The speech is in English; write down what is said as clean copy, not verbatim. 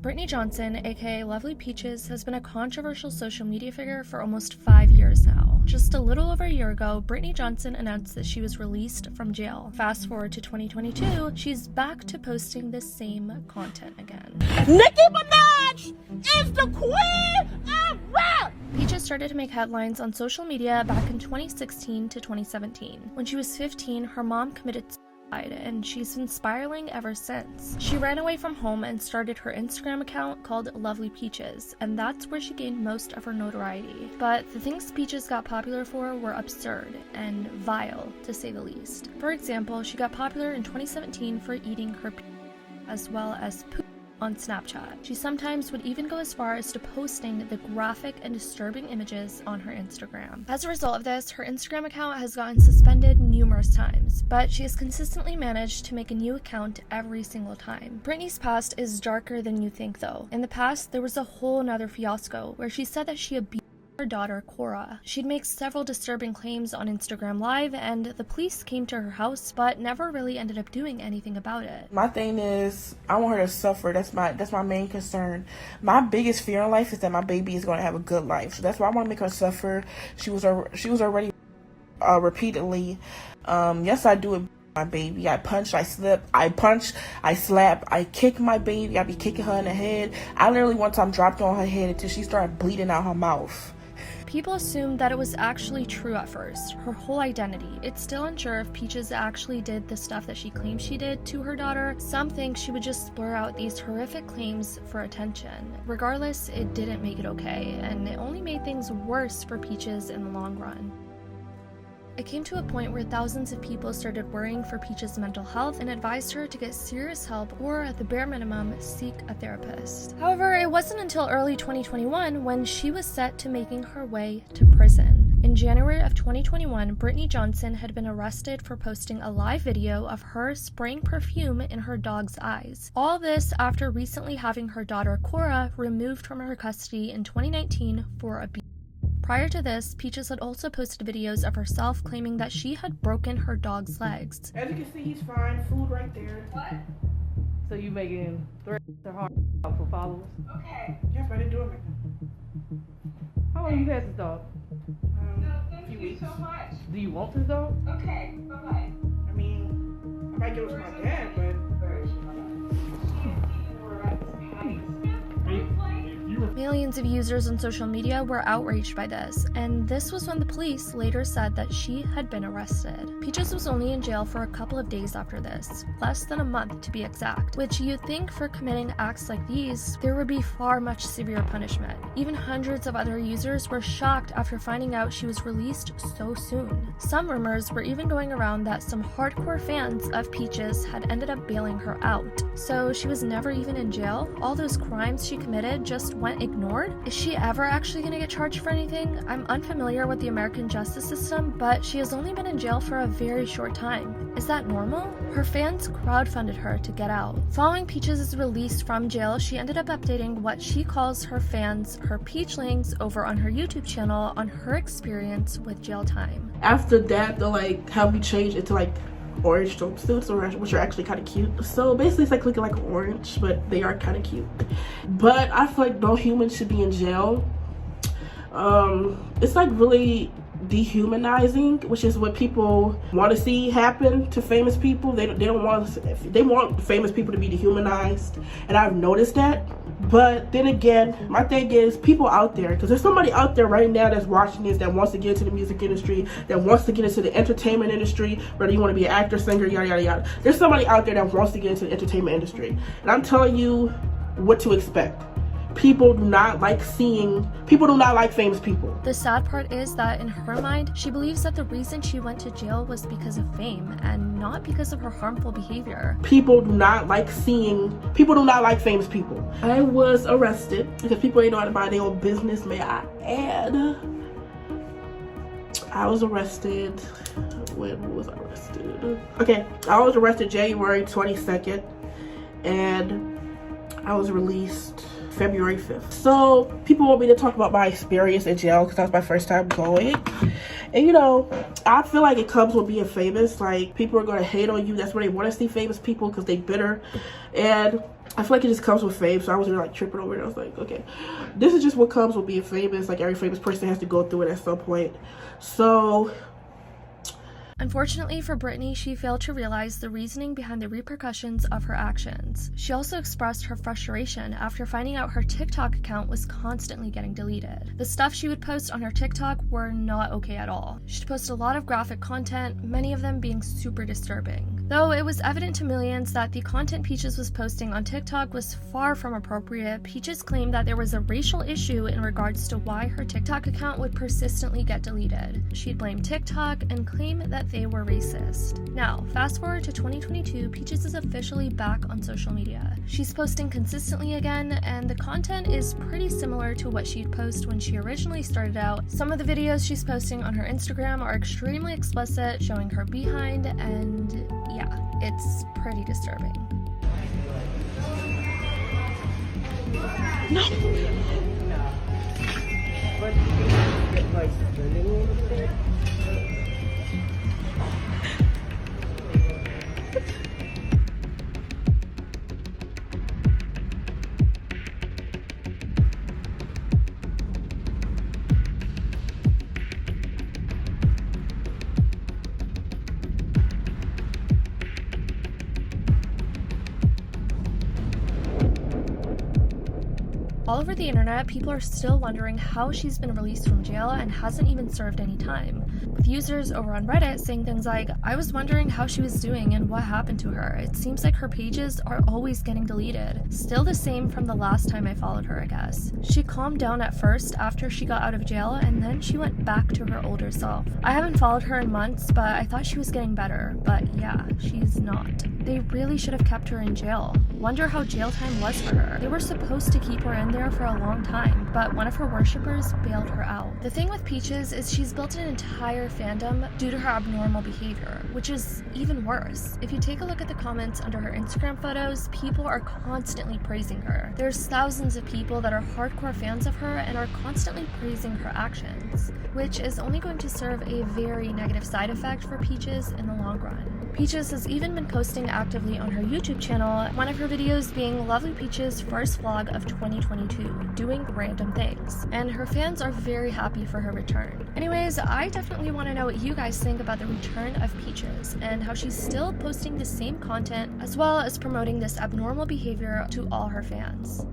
Brittany Johnson, aka Lovely Peaches, has been a controversial social media figure for almost 5 years now. Just a little over a year ago, Brittany Johnson announced that she was released from jail. Fast forward to 2022, she's back to posting the same content again. Nicki Minaj is the queen of rap! Peaches started to make headlines on social media back in 2016 to 2017. When she was 15, her mom committed suicide, and she's been spiraling ever since. She ran away from home and started her Instagram account called Lovely Peaches, and that's where she gained most of her notoriety. But the things Peaches got popular for were absurd and vile, to say the least. For example, she got popular in 2017 for eating her as well as poop on Snapchat. She sometimes would even go as far as to posting the graphic and disturbing images on her Instagram. As a result of this, her Instagram account has gotten suspended numerous times, but she has consistently managed to make a new account every single time. Brittany's past is darker than you think though. In the past, there was a whole nother fiasco where she said that she abused her daughter Cora. She'd make several disturbing claims on Instagram Live, and the police came to her house but never really ended up doing anything about it. My thing is, I want her to suffer. That's my main concern. My biggest fear in life is that my baby is going to have a good life. So that's why I want to make her suffer. She was already repeatedly. Yes, I do it. My baby. I punch, I slip, I punch, I slap, I kick my baby. I be kicking her in the head. I literally one time dropped on her head until she started bleeding out her mouth. People assumed that it was actually true at first, her whole identity. It's still unsure if Peaches actually did the stuff that she claimed she did to her daughter. Some think she would just blur out these horrific claims for attention. Regardless, it didn't make it okay, and it only made things worse for Peaches in the long run. It came to a point where thousands of people started worrying for Peaches' mental health and advised her to get serious help or, at the bare minimum, seek a therapist. However, it wasn't until early 2021 when she was set to making her way to prison. In January of 2021, Brittany Johnson had been arrested for posting a live video of her spraying perfume in her dog's eyes. All this after recently having her daughter Cora removed from her custody in 2019 for abuse. Prior to this, Peaches had also posted videos of herself claiming that she had broken her dog's legs. As you can see, he's fine. Food right there. What? So you making threats to hard for followers? Okay. Yes, I didn't do it like that. How long you had this dog? No, thank you so much. Do you want this dog? Okay, bye-bye. I mean, I might give it to my dad, but Where is she? Hold on. She is eating more rice. Millions of users on social media were outraged by this, and this was when the police later said that she had been arrested. Peaches was only in jail for a couple of days after this, less than a month to be exact, which you'd think for committing acts like these, there would be far much severe punishment. Even hundreds of other users were shocked after finding out she was released so soon. Some rumors were even going around that some hardcore fans of Peaches had ended up bailing her out. So she was never even in jail? All those crimes she committed just went ignored? Is she ever actually going to get charged for anything? I'm unfamiliar with the American justice system, but she has only been in jail for a very short time. Is that normal? Her fans crowdfunded her to get out. Following Peaches' release from jail, she ended up updating what she calls her fans, her Peachlings, over on her YouTube channel on her experience with jail time. after that, they'll like have me change into like orange jumpsuits, which are actually kind of cute. So basically it's like looking like orange, but they are kind of cute. But I feel like no human should be in jail. It's like really dehumanizing, which is what people want to see happen to famous people. They want famous people to be dehumanized, and I've noticed that. But then again, my thing is people out there, because there's somebody out there right now that's watching this that wants to get into the music industry, that wants to get into the entertainment industry, whether you want to be an actor, singer, yada yada yada. There's somebody out there that wants to get into the entertainment industry, and I'm telling you what to expect. People do not like famous people. The sad part is that in her mind, she believes that the reason she went to jail was because of fame and not because of her harmful behavior. People do not like famous people. I was arrested because people ain't know how to mind their own business, may I add. I was arrested. When was I arrested? Okay, I was arrested January 22nd and I was released February 5th. So people want me to talk about my experience in jail because that was my first time going. And you know, I feel like it comes with being famous. Like, people are going to hate on you. That's where they want to see famous people, because they bitter. And I feel like it just comes with fame, so I wasn't like tripping over it. I was like, okay, this is just what comes with being famous. Like every famous person has to go through it at some point. So unfortunately for Britney, she failed to realize the reasoning behind the repercussions of her actions. She also expressed her frustration after finding out her TikTok account was constantly getting deleted. The stuff she would post on her TikTok were not okay at all. She'd post a lot of graphic content, many of them being super disturbing. Though it was evident to millions that the content Peaches was posting on TikTok was far from appropriate, Peaches claimed that there was a racial issue in regards to why her TikTok account would persistently get deleted. She'd blame TikTok and claim that they were racist. Now, fast forward to 2022, Peaches is officially back on social media. She's posting consistently again, and the content is pretty similar to what she'd post when she originally started out. Some of the videos she's posting on her Instagram are extremely explicit, showing her behind, and yeah, it's pretty disturbing. no. All over the internet, people are still wondering how she's been released from jail and hasn't even served any time, with users over on Reddit saying things like, "I was wondering how she was doing and what happened to her. It seems like her pages are always getting deleted. Still the same from the last time I followed her, I guess. She calmed down at first after she got out of jail, and then she went back to her older self. I haven't followed her in months, but I thought she was getting better, but yeah, she's not. They really should have kept her in jail. Wonder how jail time was for her. They were supposed to keep her in there for a long time, but one of her worshippers bailed her out." The thing with Peaches is she's built an entire fandom due to her abnormal behavior, which is even worse. If you take a look at the comments under her Instagram photos, people are constantly praising her. There's thousands of people that are hardcore fans of her and are constantly praising her actions, which is only going to serve a very negative side effect for Peaches in the long run. Peaches has even been posting actively on her YouTube channel, one of her videos being Lovely Peaches' first vlog of 2022, doing random things, and her fans are very happy for her return. Anyways, I definitely want to know what you guys think about the return of Peaches, and how she's still posting the same content, as well as promoting this abnormal behavior to all her fans.